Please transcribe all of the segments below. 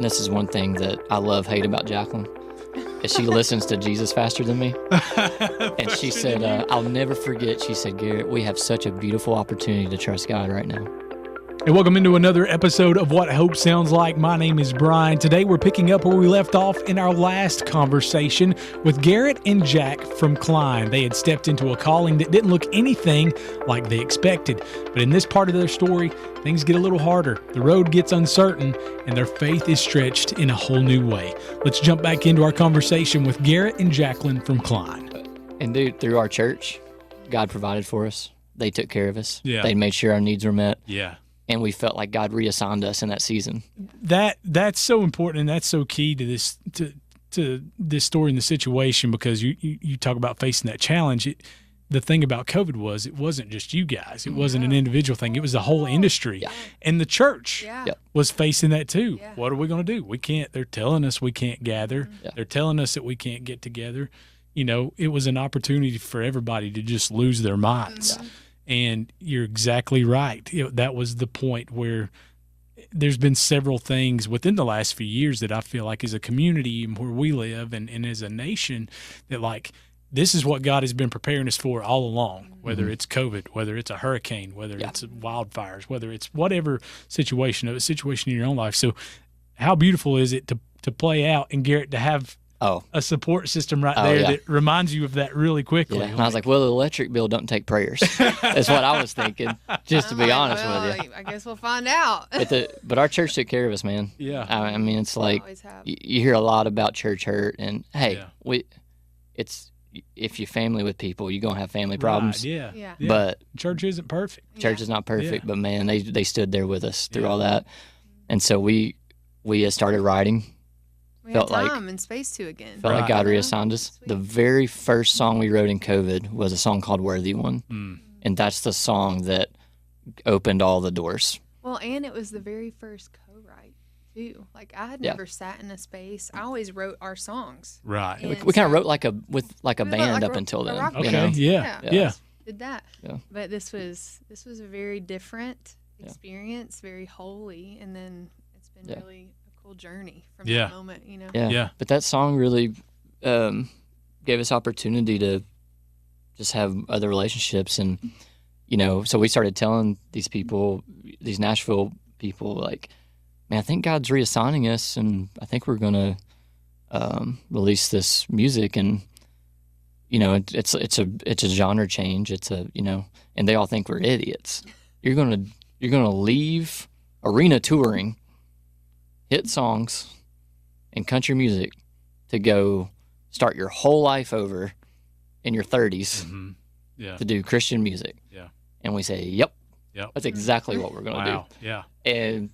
And this is one thing that I hate about Jacqueline, is she listens to Jesus faster than me. And she said, I'll never forget, she said, Garrett, we have such a beautiful opportunity to trust God right now. And welcome into another episode of What Hope Sounds Like. My name is Brian. Today we're picking up where we left off in our last conversation with Garrett and Jacq from Cline. They had stepped into a calling that didn't look anything like they expected. But in this part of their story, things get a little harder. The road gets uncertain, and their faith is stretched in a whole new way. Let's jump back into our conversation with Garrett and Jacqueline from Cline. And dude, through our church, God provided for us. They took care of us. Yeah. They made sure our needs were met. Yeah. And we felt like God reassigned us in that season. That's so important, and that's so key to this to this story and the situation, because you talk about facing that challenge. The thing about COVID was it wasn't just you guys. It wasn't an individual thing. It was the whole industry. Yeah. And the church was facing that too. Yeah. What are we going to do? We can't. They're telling us we can't gather. Yeah. They're telling us that we can't get together. You know, it was an opportunity for everybody to just lose their minds. Yeah. And you're exactly right. That was the point where there's been several things within the last few years that I feel like as a community and where we live and as a nation that like this is what God has been preparing us for all along, whether it's COVID, whether it's a hurricane, whether it's wildfires, whether it's whatever situation in your own life. So how beautiful is it to play out and Garrett to have a support system right there that reminds you of that really quickly. Yeah. And I was like, well, the electric bill don't take prayers. That's what I was thinking, just to be honest with you. I guess we'll find out. But our church took care of us, man. Yeah. I mean, it's like you hear a lot about church hurt, and hey, if you're family with people, you're going to have family problems. Right, yeah. But church isn't perfect. Church is not perfect, but man, they stood there with us through all that. And so we started writing. We had time and space to again. Felt like God reassigned us. Sweet. The very first song we wrote in COVID was a song called Worthy One. And that's the song that opened all the doors. Well, and it was the very first co-write, too. Like, I had never sat in a space. I always wrote our songs. Right. We kind of wrote like a band up until then. Okay, you know? Yeah. Did that. Yeah. But this was a very different experience, very holy, and then it's been really journey from that moment, you know. Yeah. But that song really gave us opportunity to just have other relationships, and you know, so we started telling these people, these Nashville people, like, man, I think God's reassigning us, and I think we're gonna release this music, and you know, it's a genre change. It's a, you know, and they all think we're idiots. You're gonna leave arena touring, hit songs and country music to go start your whole life over in your 30s to do Christian music. Yeah. And we say, yep. That's exactly what we're going to do. Yeah. And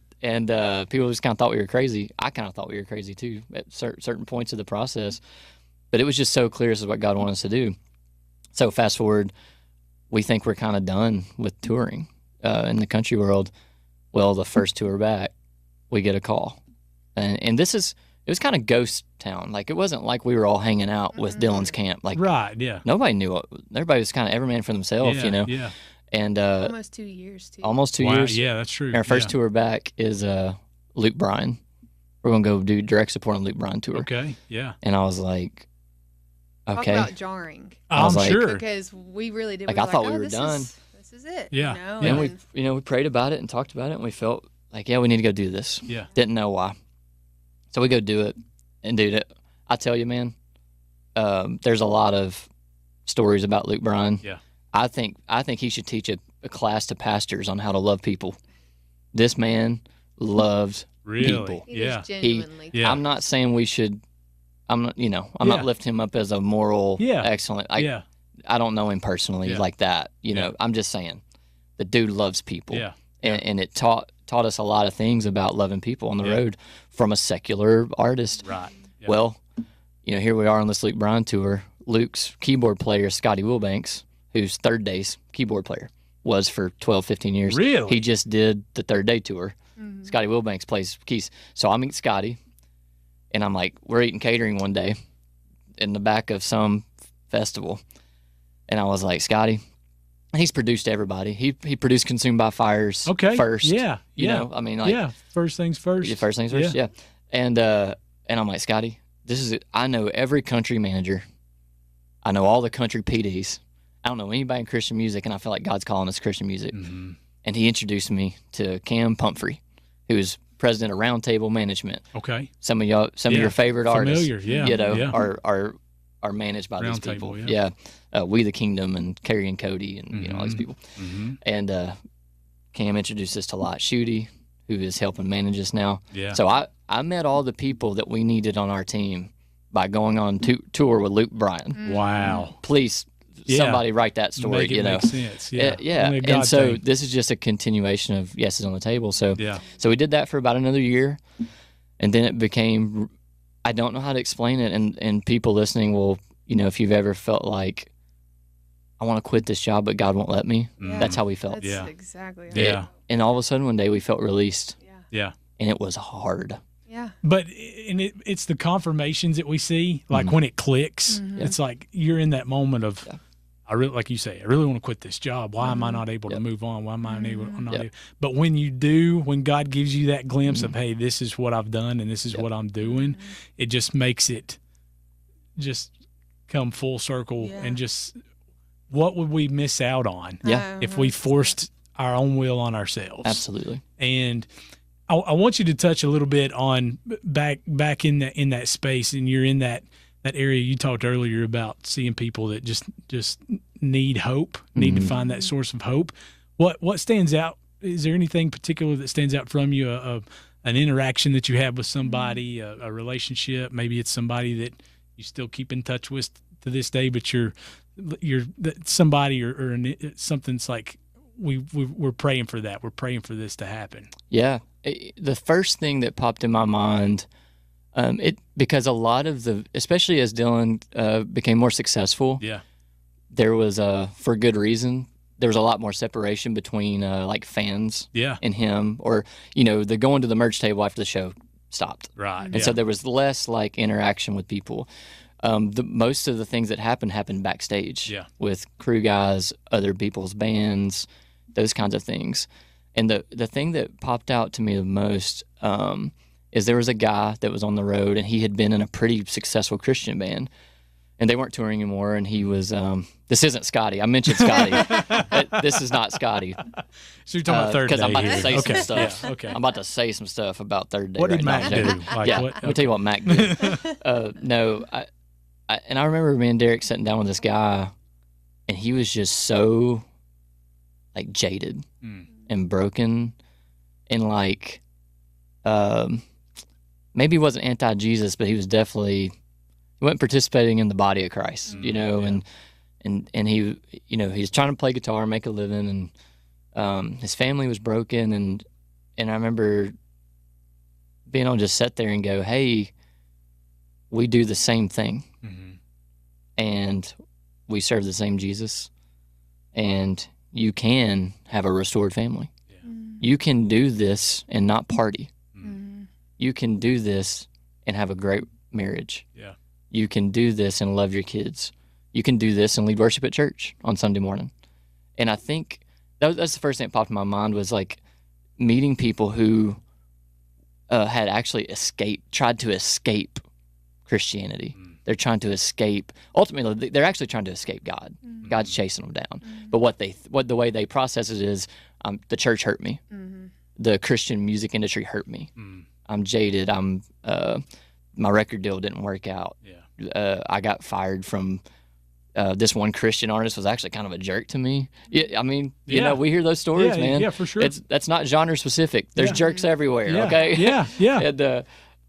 people just kind of thought we were crazy. I kind of thought we were crazy too at certain points of the process. But it was just so clear this is what God wanted us to do. So fast forward, we think we're kind of done with touring in the country world. Well, the first tour back, we get a call. And it was kind of ghost town. Like, it wasn't like we were all hanging out with Dylan's camp. Like, nobody knew it. Everybody was kind of every man for themselves, you know? Yeah. And almost 2 years, too. Almost 2 years. Yeah, that's true. Our first tour back is Luke Bryan. We're going to go do direct support on Luke Bryan tour. Okay, yeah. And I was like, okay. Talk about jarring. I'm sure. Because we really did. Like, I thought we were done. This is it. Yeah. You know? And we prayed about it and talked about it, and we felt like, we need to go do this. Yeah. Didn't know why. So we go do it, and dude, I tell you, man, there's a lot of stories about Luke Bryan. Yeah. I think he should teach a class to pastors on how to love people. This man loved people. I'm not saying we should. I'm not lifting him up as a moral excellent. I don't know him personally like that. You know, I'm just saying the dude loves people. Yeah. And it taught us a lot of things about loving people on the road from a secular artist. Right. Yeah. Well, you know, here we are on this Luke Bryan tour. Luke's keyboard player, Scotty Wilbanks, who's Third Day's keyboard player, was for 12, 15 years. Really? He just did the Third Day tour. Scotty Wilbanks plays keys. So I meet Scotty, and I'm like, we're eating catering one day in the back of some festival. And I was like, Scotty, he's produced everybody. He produced Consumed by Fires first. Yeah. You know, I mean, like, first things first. First things first, yeah. And I'm like, Scotty, I know every country manager. I know all the country PDs. I don't know anybody in Christian music, and I feel like God's calling us Christian music. Mm-hmm. And he introduced me to Cam Pumphrey, who is president of Roundtable Management. Okay. Some of your favorite artists, yeah. are managed by these people. Roundtable, yeah. We the Kingdom and Carrie and Cody and all these people. Mm-hmm. And Cam introduced us to Lot Schutte, who is helping manage us now. Yeah. So I met all the people that we needed on our team by going on tour with Luke Bryan. Wow. Please, somebody write that story. Make it make sense. Yeah. Yeah. And so this is just a continuation of Yeses on the Table. So so we did that for about another year, and then it became, I don't know how to explain it, and people listening will, if you've ever felt like, I want to quit this job, but God won't let me. Yeah. That's how we felt. That's exactly. Yeah. And all of a sudden, one day, we felt released. Yeah. And it was hard. Yeah. But it's the confirmations that we see, like when it clicks. Mm-hmm. It's like you're in that moment of, I really, like you say, I really want to quit this job. Why am I not able to move on? Why am I not able? But when you do, when God gives you that glimpse of, hey, this is what I've done and this is what I'm doing, it just makes it just come full circle and just, what would we miss out on if we forced our own will on ourselves? Absolutely. And I want you to touch a little bit on back in that space, and you're in that area you talked earlier about seeing people that just need hope, need to find that source of hope. What stands out? Is there anything particular that stands out from you? An interaction that you have with somebody, a relationship? Maybe it's somebody that you still keep in touch with to this day, but you're somebody or something's like, we're praying for that. We're praying for this to happen. Yeah. The first thing that popped in my mind, because a lot of especially as Dylan became more successful, there was, for good reason, there was a lot more separation between like fans and him, or, the going to the merch table after the show stopped. Right. And so there was less like interaction with people. Most of the things that happened backstage with crew guys, other people's bands, those kinds of things. And the thing that popped out to me the most is there was a guy that was on the road, and he had been in a pretty successful Christian band, and they weren't touring anymore. And he was this isn't Scotty. I mentioned Scotty. This is not Scotty. So you're talking about Third Day, because I'm about to say some stuff. Yeah, okay. I'm about to say some stuff about Third Day. What did Mac do? Let me tell you what Mac did. No, I remember me and Derek sitting down with this guy, and he was just so like jaded and broken, and like maybe he wasn't anti-Jesus, but he was definitely, he wasn't participating in the body of Christ, and he, he was trying to play guitar, make a living, and his family was broken, and I remember being able to just sit there and go, hey, we do the same thing, and we serve the same Jesus, and you can have a restored family. You can do this and not party. You can do this and have a great marriage. You can do this and love your kids. You can do this and lead worship at church on Sunday morning. And I think that's the first thing that popped in my mind, was like meeting people who had actually tried to escape Christianity. They're trying to escape. Ultimately, they're actually trying to escape God. God's chasing them down. But the way they process it is, the church hurt me. The Christian music industry hurt me. I'm jaded. My record deal didn't work out. I got fired from this one Christian artist, was actually kind of a jerk to me. I mean, we hear those stories, man. Yeah, for sure. That's not genre specific. There's jerks everywhere. Okay. Yeah.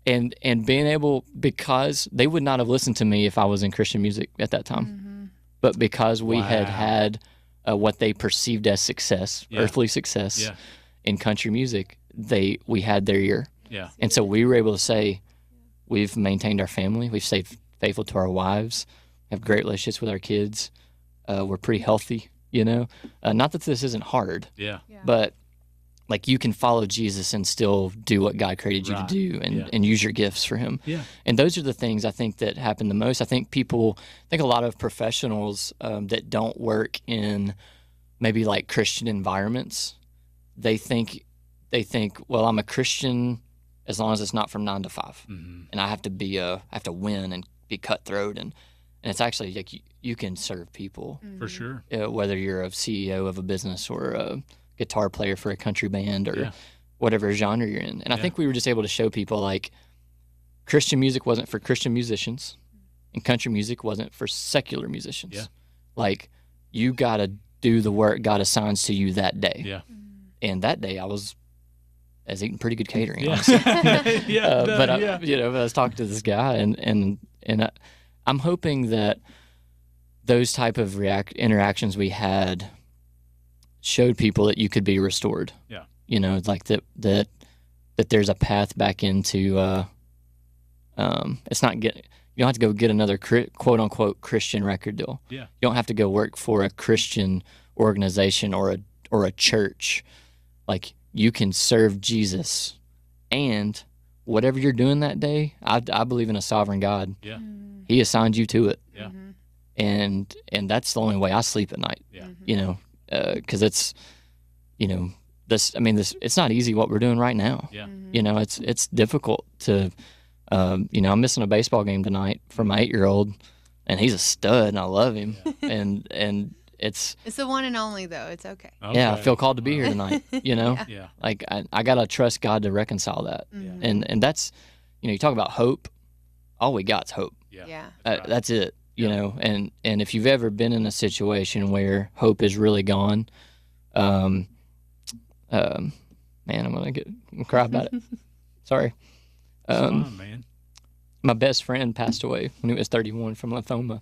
And being able, because they would not have listened to me if I was in Christian music at that time, but because we had what they perceived as success, earthly success, in country music, we had their ear. And so we were able to say, we've maintained our family, we've stayed faithful to our wives, have great relationships with our kids, we're pretty healthy, not that this isn't hard, but like you can follow Jesus and still do what God created you to do, and use your gifts for him. And those are the things I think that happen the most. I think a lot of professionals that don't work in maybe like Christian environments, they think, well, I'm a Christian as long as it's not from 9 to 5. And I have to win and be cutthroat, and it's actually like you can serve people for sure, whether you're a CEO of a business or a guitar player for a country band or whatever genre you're in. And I think we were just able to show people like Christian music wasn't for Christian musicians, and country music wasn't for secular musicians. Yeah. Like, you got to do the work God assigns to you that day. Yeah. And that day I was eating pretty good catering. Yeah. Honestly. But I was talking to this guy, and I'm hoping that those type of interactions we had showed people that you could be restored. Yeah. Like that there's a path back into. It's not you don't have to go get another quote unquote Christian record deal. Yeah. You don't have to go work for a Christian organization or a church. Like, you can serve Jesus, and whatever you're doing that day, I believe in a sovereign God. Yeah. He assigned you to it. Yeah. And that's the only way I sleep at night. Yeah. Because it's, this. I mean, it's not easy what we're doing right now. Yeah. It's difficult to. I'm missing a baseball game tonight for my 8-year-old, and he's a stud, and I love him. Yeah. And it's the one and only, though. It's okay. Yeah, I feel called to be here tonight. Yeah. Like I gotta trust God to reconcile that. And that's, you talk about hope. All we got's hope. Yeah. That's it. And if you've ever been in a situation where hope is really gone, man, I'm gonna cry about it. Sorry. Fine, man. My best friend passed away when he was 31 from lymphoma.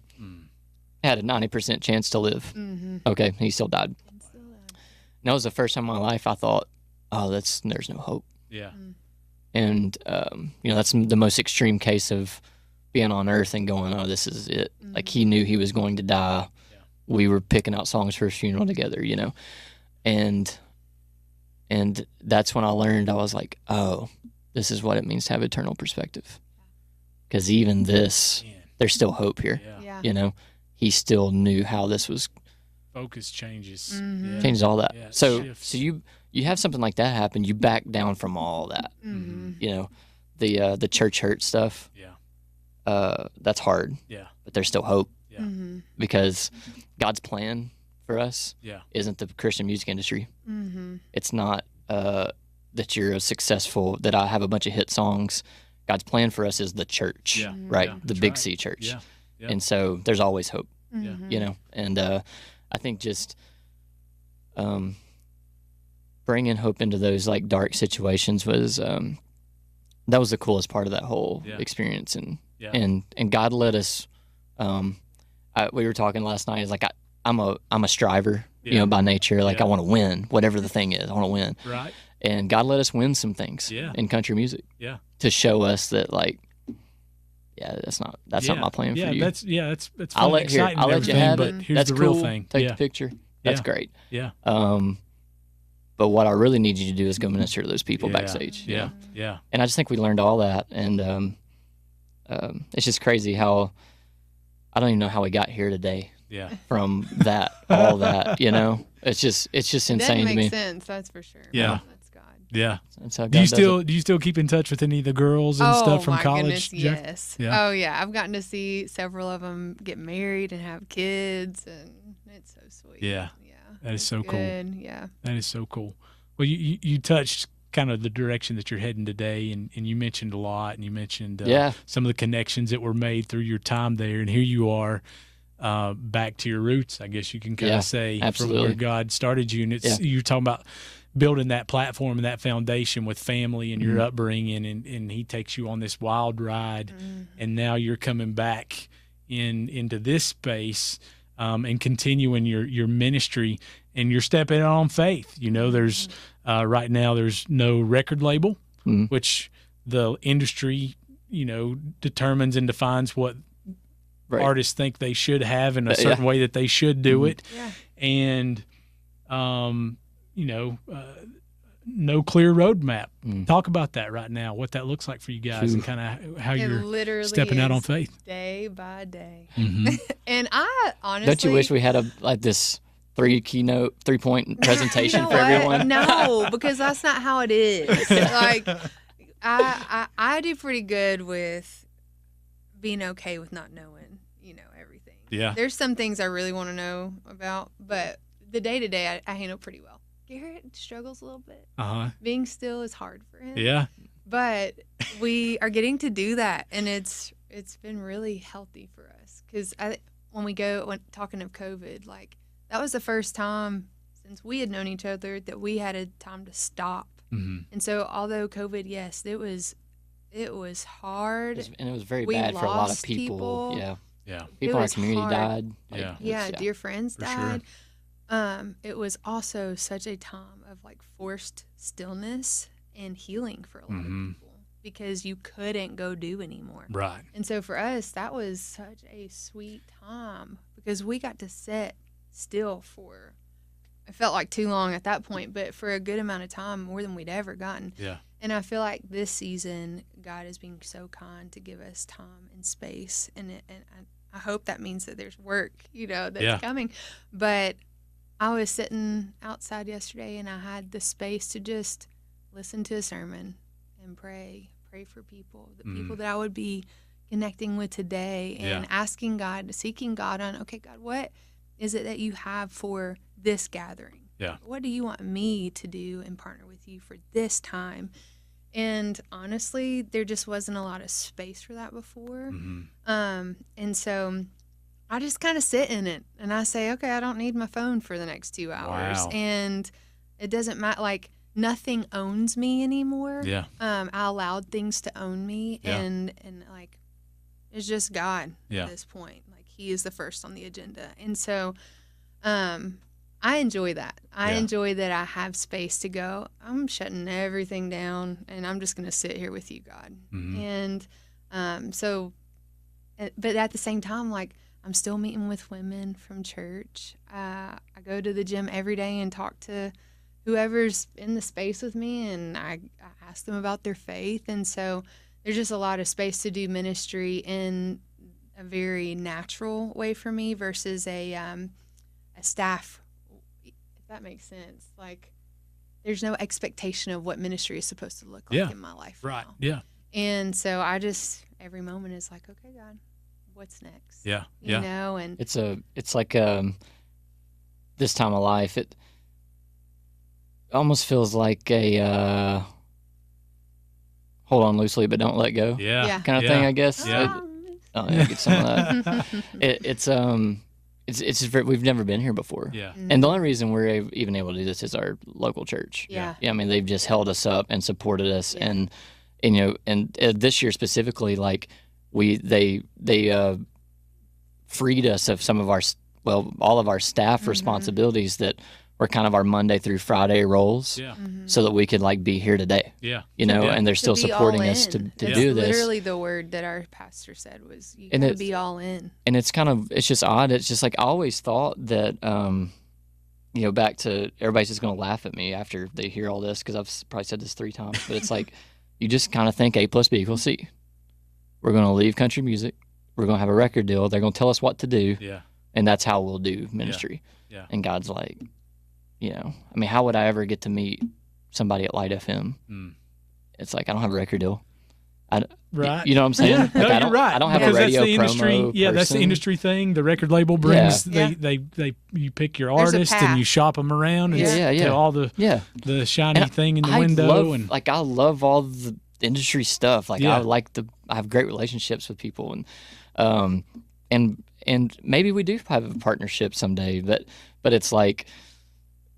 Had a 90% chance to live. Okay, he still died. And that was the first time in my life I thought, oh, there's no hope. Yeah. And that's the most extreme case of being on earth and going, oh, this is it. Like, he knew he was going to die. Yeah. We were picking out songs for his funeral together, and that's when I learned. I was like, oh, this is what it means to have eternal perspective. Because even this, there's still hope here. Yeah. He still knew how this was. Focus changes. Changes all that. Yeah, So shifts. you have something like that happen, you back down from all that. The church hurt stuff. Yeah. That's hard. Yeah. But there's still hope. Yeah. Because God's plan for us isn't the Christian music industry. It's not that that I have a bunch of hit songs. God's plan for us is the church, right? Yeah, The Big C church. Yeah. Yeah. And so there's always hope, Yeah. and I think just bringing hope into those like dark situations was that was the coolest part of that whole experience. And God let us, we were talking last night, is like, I'm a striver, by nature. Like, I want to win, whatever the thing is, I want to win. Right. And God let us win some things in country music. Yeah. To show us that, like, that's not my plan for you. That's fun, I'll let you have but it. here's That's the cool. real thing. Take the picture. That's great. Yeah. But what I really need you to do is go minister to those people backstage. Yeah. Yeah. And I just think we learned all that, and it's just crazy how I don't even know how we got here today. Yeah. From that, all that, it's just insane to me. That makes sense. That's for sure. Yeah. That's God. Yeah. That's how God Do you does still keep in touch with any of the girls and stuff from my college? Goodness, Jacq? yes. Yeah. Oh yeah, I've gotten to see several of them get married and have kids, and it's so sweet. Yeah. Yeah. That is so cool. Good. Yeah. That is so cool. Well, you touched kind of the direction that you're heading today, and you mentioned a lot, and you mentioned some of the connections that were made through your time there, and here you are back to your roots, I guess you can kind of say, absolutely. from where God started you. And it's you're talking about building that platform and that foundation with family and your upbringing, and he takes you on this wild ride, and now you're coming back into this space and continuing your ministry, and you're stepping out on faith. There's right now there's no record label, which the industry determines and defines what artists think they should have in a certain way that they should do it. Yeah. And no clear roadmap. Talk about that right now, what that looks like for you guys, and kind of how you're literally stepping out on faith. Day by day. Mm-hmm. And I honestly... Don't you wish we had this 3-point presentation for everyone? No, because that's not how it is. Like, I do pretty good with being okay with not knowing, everything. Yeah. There's some things I really want to know about, but the day-to-day I handle pretty well. Garrett struggles a little bit. Being still is hard for him. Yeah. But we are getting to do that, and it's been really healthy for us. Because when talking of COVID, like, that was the first time since we had known each other that we had a time to stop. Mm-hmm. And so, although COVID, yes, it was hard. And it was very bad for a lot of people. Yeah. Yeah. People in our community hard. died. Yeah, dear friends died. Sure. It was also such a time of, like, forced stillness and healing for a lot of people because you couldn't go do anymore. Right. And so for us, that was such a sweet time because we got to sit still for, it felt like too long at that point, but for a good amount of time, more than we'd ever gotten. Yeah. And I feel like this season, God is being so kind to give us time and space. And I hope that means that there's work, that's coming. But I was sitting outside yesterday and I had the space to just listen to a sermon and pray for people, the people that I would be connecting with today, and asking God, seeking God on, okay, God, what is it that you have for this gathering? Yeah. What do you want me to do and partner with you for this time? And honestly, there just wasn't a lot of space for that before. And so I just kind of sit in it and I say, okay, I don't need my phone for the next 2 hours. Wow. And it doesn't matter, like, nothing owns me anymore. Yeah. I allowed things to own me, and like, it's just God at this point. Like, He is the first on the agenda, and so, I enjoy that. I enjoy that I have space to go. I'm shutting everything down, and I'm just going to sit here with you, God. And but at the same time, like, I'm still meeting with women from church. I go to the gym every day and talk to whoever's in the space with me, and I ask them about their faith. And so there's just a lot of space to do ministry in a very natural way for me versus a staff, if that makes sense. Like, there's no expectation of what ministry is supposed to look like in my life right now. Yeah. And so I just, every moment is like, okay, God, what's next? Yeah. You know, and it's like this time of life, it almost feels like a hold on loosely but don't let go kind of thing, I guess. Get some of that. It's we've never been here before. And the only reason we're even able to do this is our local church. I mean, they've just held us up and supported us, and this year specifically, like, they freed us of some of our, all of our staff responsibilities that were kind of our Monday through Friday roles, so that we could, like, be here today. And they're still supporting us to do this. Literally the word that our pastor said was, you got to be all in. And it's just odd. It's just like, I always thought that, back to, everybody's just going to laugh at me after they hear all this, because I've probably said this 3 times, but it's like, you just kind of think A plus B equals C. We're going to leave country music. We're going to have a record deal. They're going to tell us what to do. And that's how we'll do ministry. And God's like, I mean, how would I ever get to meet somebody at Light FM? It's like, I don't have a record deal. Right. You know what I'm saying? Yeah. Like, No, you're right. I don't have a radio that's the industry, promo that's the person. industry thing. The record label brings, you pick your artist and you shop them around and tell all the shiny thing in the window. I love all the industry stuff. Like, I have great relationships with people, and maybe we do have a partnership someday, but it's like,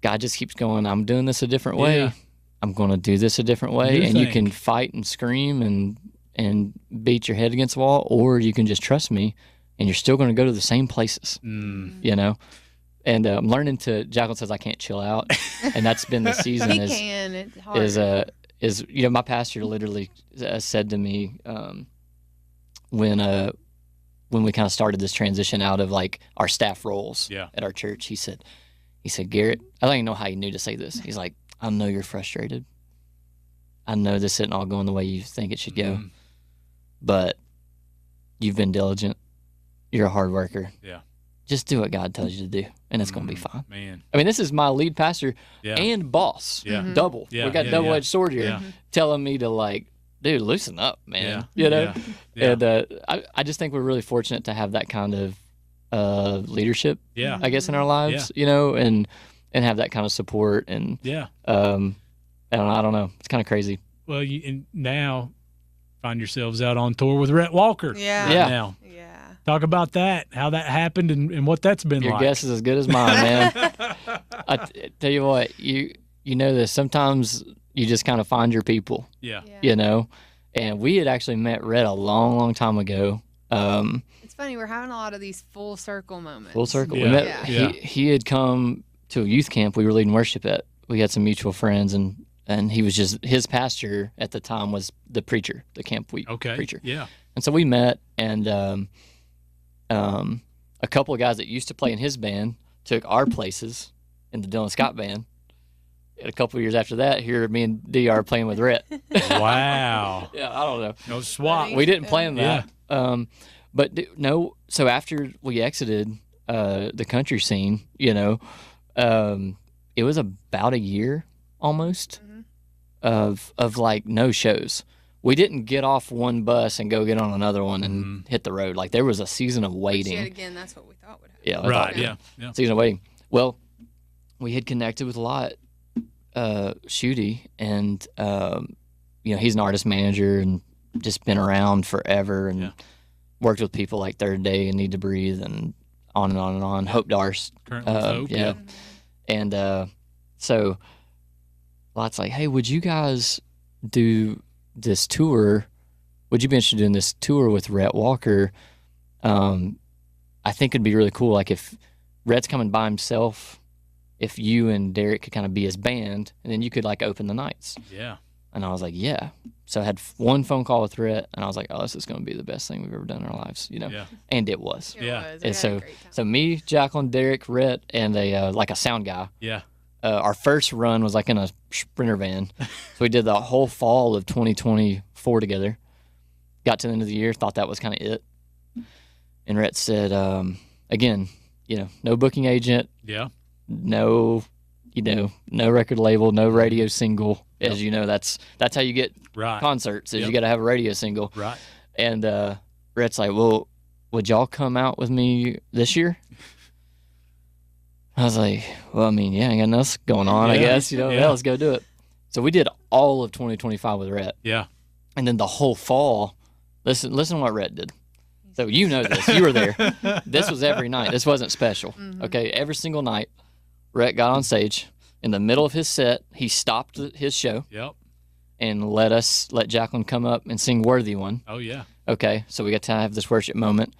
God just keeps going, I'm doing this a different way. I'm going to do this a different way. And you can fight and scream and beat your head against the wall, or you can just trust me, and you're still going to go to the same places, And I'm learning to, Jacqueline says I can't chill out. And that's been the season. It's hard. Is my pastor literally said to me when we kind of started this transition out of, like, our staff roles at our church, he said, Garrett, I don't even know how he knew to say this. He's like, I know you're frustrated. I know this isn't all going the way you think it should go, but you've been diligent. You're a hard worker. Just do what God tells you to do, and it's going to be fine. Man. I mean, this is my lead pastor and boss. Double. We got double-edged sword here, telling me to, like, dude, loosen up, man. Yeah. You know, Yeah. and I just think we're really fortunate to have that kind of leadership. Yeah. I guess in our lives, you know, and have that kind of support and Yeah. I don't know, it's kind of crazy. Well, and now find yourselves out on tour with Rhett Walker. Yeah. Right Yeah. now. Yeah. Talk about that, how that happened, and what that's been Your like. guess is as good as mine, man. Tell you what, you know this. Sometimes you just kind of find your people, Yeah. you know. And we had actually met Rhett a long, long time ago. It's funny, we're having a lot of these full circle moments. Full circle. Yeah. We met. Yeah. He had come to a youth camp we were leading worship at. We had some mutual friends, and he was just his pastor at the time was the preacher, the camp preacher. Yeah. And so we met, and a couple of guys that used to play in his band took our places in the Dylan Scott band. And a couple of years after that, here me and D are playing with Rhett. Wow. Yeah, I don't know. No swap. We didn't plan that. Yeah. No. So after we exited the country scene, you know, it was about a year almost of like no shows. We didn't get off one bus and go get on another one and hit the road. Like there was a season of waiting. Which yet again, that's what we thought would happen. Yeah. I Right. thought, Yeah. season of waiting. Well, we had connected with a lot, Shooty, and you know, he's an artist manager and just been around forever and worked with people like Third Day and Need to Breathe and on and on and on. Hope Darst. Currently Hope. Yeah. And so Lot's like, hey, would you guys do this tour? Would you be interested in this tour with Rhett Walker? I think it'd be really cool. Like if Rhett's coming by himself, if you and Derek could kind of be his band, and then you could like open the nights. Yeah. And I was like, yeah. So I had one phone call with Rhett, and I was like, oh, this is going to be the best thing we've ever done in our lives, you know? Yeah. And it was. It Yeah. was. We And had a so, great time. so me, Jacqueline, Derek, Rhett, and a like a sound guy. Yeah. Our first run was like in a Sprinter van. So we did the whole fall of 2024 together. Got to the end of the year, thought that was kind of it. And Rhett said, again, you know, no booking agent, Yeah. no, you know, no record label, no radio single. As you know, that's how you get Right. concerts, is Yep. you got to have a radio single. Right. And Rhett's like, well, would y'all come out with me this year? I was like, well, I mean, yeah, I got nothing else going on, I Yeah. guess. You know, Yeah. yeah, let's go do it. So we did all of 2025 with Rhett. Yeah. And then the whole fall, listen to what Rhett did. So you know this. You were there. This was every night. This wasn't special. Okay, every single night, Rhett got on stage. In the middle of his set, he stopped his show Yep. and let Jacqueline come up and sing Worthy One. Oh yeah. Okay, so we got to have this worship moment.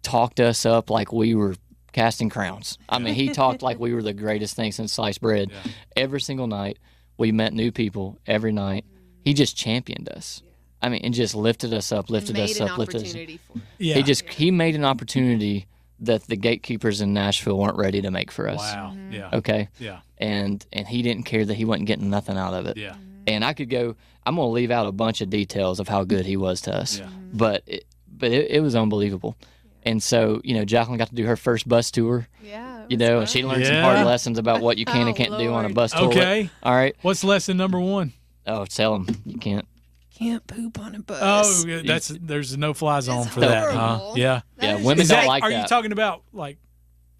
Talked us up like we were casting crowns. I mean, he talked like we were the greatest thing since sliced bread. Yeah. Every single night, we met new people every night. He just championed us. I mean, and just lifted us up, lifted made us an up, lifted us up. opportunity for it. Yeah. He made an opportunity that the gatekeepers in Nashville weren't ready to make for us. Wow. Yeah. Okay, Yeah. and he didn't care that he wasn't getting nothing out of it. Yeah. And I could go. I'm gonna leave out a bunch of details of how good he was to us. Yeah. But it was unbelievable. And so, you know, Jacqueline got to do her first bus tour, Yeah. it you was know, fun. and she learned some Yeah. hard lessons about what you can and Oh, can't do on a Lord. bus tour. Okay. All right. What's lesson number one? Oh, tell them you can't. Can't poop on a bus. Oh, yeah, there's a no-fly zone That's for that, huh? horrible. Yeah. Yeah, That is women just- don't like Are that. you talking about like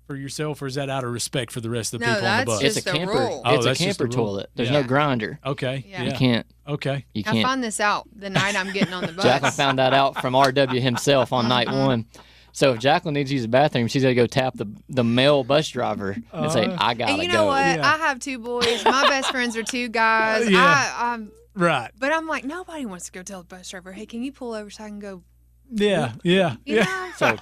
for yourself, or is that out of respect for the rest of the No, people on the that's bus? just It's a a camper. rule. Oh, It's a that's just camper a rule. toilet. There's Yeah. no grinder. Okay. Yeah. You can't. Okay. You I can't. find this out the night I'm getting on the bus. Jacqueline found that out from RW himself on night one. So if Jacqueline needs to use the bathroom, she's got to go tap the male bus driver and say, "I gotta And you know go." what? Yeah. I have two boys. My best friends are two guys. Yeah. Right. But I'm like, nobody wants to go tell the bus driver, hey, can you pull over so I can go? Yeah. Yeah. You Yeah. know? So,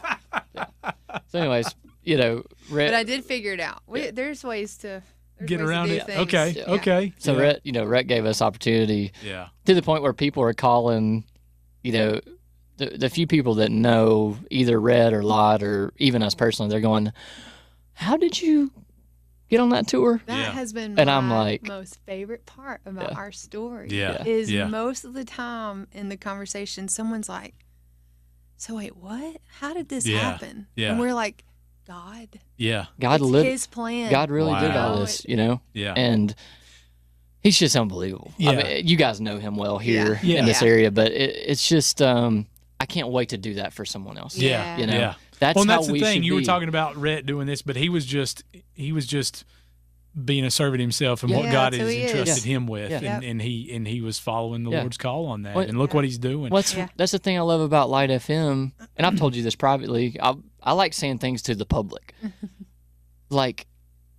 so anyways, you know, But I did figure it out. There's ways to Get ways to around do it. things. Okay. Yeah. Okay. so yeah. Rhett, you know, Rhett gave us opportunity Yeah. to the point where people are calling, you know, the few people that know either Rhett or Lot or even us personally, they're going, "How did you get on that tour?" That Yeah. has been And my I'm like- most favorite part about Yeah. our story. Yeah. Is Yeah. most of the time in the conversation, someone's like, so wait, what? How did this Yeah. happen? Yeah. And we're like, God. Yeah. God It's lived. his plan. God really did all Wow. this, you know, Yeah. and He's just unbelievable. Yeah. I mean, you guys know him well here Yeah. in this area, but it's just I can't wait to do that for someone else. Yeah. You know, Yeah. that's Well, and how that's the we thing. should You were be. talking about Rhett doing this, but he was just being a servant himself and what Yeah, God that's who has he is. entrusted him with, Yeah. and he was following the Yeah. Lord's call on that. Well, and look what he's doing. That's the thing I love about Light FM, and I've told you this privately. I like saying things to the public, like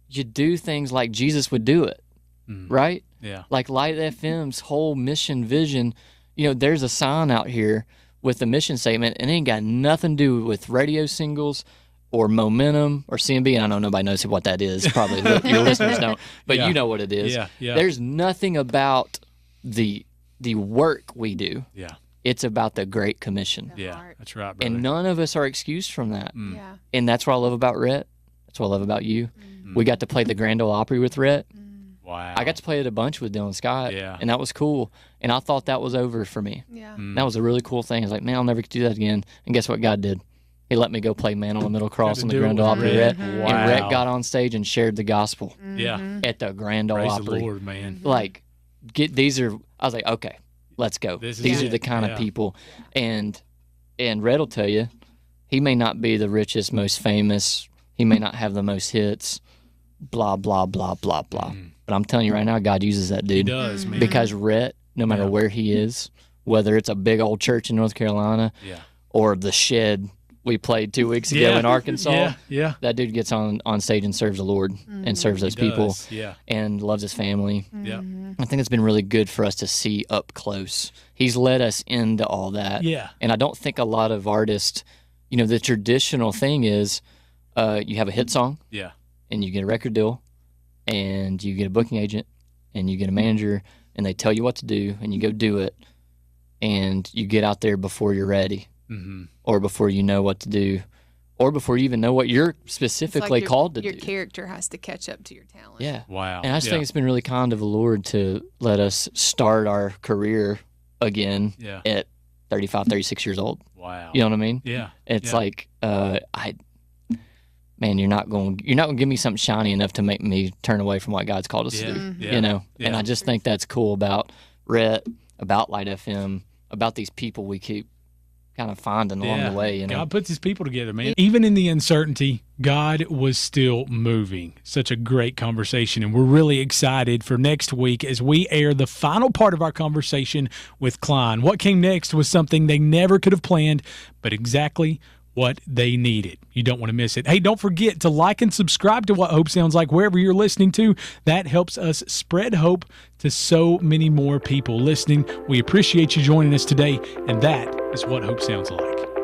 you do things like Jesus would do it, right? Yeah. Like Light FM's whole mission vision. You know, there's a sign out here with the mission statement, and it ain't got nothing to do with radio singles or Momentum or CMB, and I know nobody knows what that is. Probably your listeners don't, but Yeah. you know what it is. Yeah, yeah. There's nothing about the work we do. Yeah. It's about the Great Commission, The Yeah. heart. That's right, brother. and none of us are excused from that. Yeah. And that's what I love about Rhett. That's what I love about you. We got to play the Grand Ole Opry with Rhett. Wow. I got to play it a bunch with Dylan Scott, Yeah. and that was cool. And I thought that was over for me. Yeah. That was a really cool thing. I was like, man, I'll never do that again. And guess what God did? He let me go play Man on the Middle Cross to on the do it Grand Ole with Opry. Rhett. And Wow. Rhett got on stage and shared the gospel Yeah. at the Grand Ole Praise Opry. the Lord, man. Like, I was like, okay, let's go. This is These it. are the kind Yeah. of people. And Rhett will tell you, he may not be the richest, most famous. He may not have the most hits, blah, blah, blah, blah, blah. But I'm telling you right now, God uses that dude. He does, man. Because Rhett, no matter Yeah. where he is, whether it's a big old church in North Carolina Yeah. or the shed we played 2 weeks ago Yeah. in Arkansas, Yeah. Yeah. that dude gets on stage and serves the Lord and serves those He people does. Yeah. and loves his family. Yeah. I think it's been really good for us to see up close. He's led us into all that. Yeah. And I don't think a lot of artists, you know, the traditional thing is you have a hit song Yeah. and you get a record deal and you get a booking agent and you get a manager and they tell you what to do and you go do it and you get out there before you're ready or before you know what to do or before you even know what you're It's specifically like called to your do. character has to catch up to your talent. Yeah. Wow. And I just yeah. think it's been really kind of the Lord to let us start our career again Yeah. at 35, 36 years old. Wow. You know what I mean? Yeah. It's Yeah. like man, you're not going to give me something shiny enough to make me turn away from what God's called us Yeah. to do. Yeah. You know? Yeah. And I just think that's cool about Rhett, about Light FM, about these people we keep kind of finding along the way, you know. God puts his people together, man. Even in the uncertainty, God was still moving. Such a great conversation. And we're really excited for next week as we air the final part of our conversation with Cline. What came next was something they never could have planned, but exactly what they needed. You don't want to miss it. Hey, don't forget to like and subscribe to What Hope Sounds Like wherever you're listening to. That helps us spread hope to so many more people listening. We appreciate you joining us today, and that is What Hope Sounds Like.